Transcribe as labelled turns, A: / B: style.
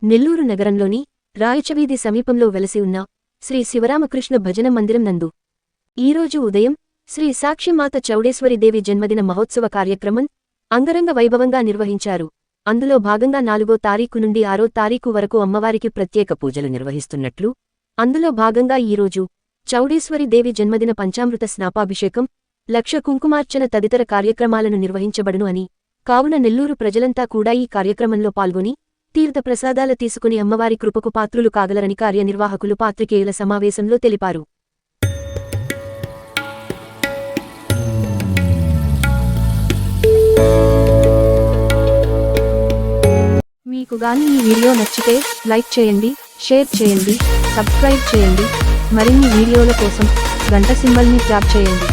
A: నెల్లూరు నగరంలోని రాయచవీధి సమీపంలో వెలసి ఉన్న శ్రీ శివరామకృష్ణ భజన మందిరం నందు ఈరోజు ఉదయం శ్రీ సాక్షిమాత చౌడేశ్వరీదేవి జన్మదిన మహోత్సవ కార్యక్రమం అంగరంగ వైభవంగా నిర్వహించారు. అందులో భాగంగా 4వ తారీఖు నుండి 6వ తారీఖు వరకు అమ్మవారికి ప్రత్యేక పూజలు నిర్వహిస్తున్నట్లు, అందులో భాగంగా ఈరోజు చౌడేశ్వరీదేవి జన్మదిన పంచామృత స్నాపాభిషేకం, లక్ష కుంకుమార్చన తదితర కార్యక్రమాలను నిర్వహించబడును అని, కావున నెల్లూరు ప్రజలంతా కూడా ఈ కార్యక్రమంలో పాల్గొని తీర్థప్రసాదాల తీసుకుని అమ్మవారి కృపకు పాత్రులు కాగలరని కార్యనిర్వాహకులు పాత్రికేయుల సమావేశంలో తెలిపారు. మీకు గాని ఈ వీడియో నచ్చితే లైక్ చేయండి, షేర్ చేయండి, సబ్స్క్రైబ్ చేయండి. మరిన్ని వీడియోల కోసం గంట సింబల్ని ట్యాప్ చేయండి.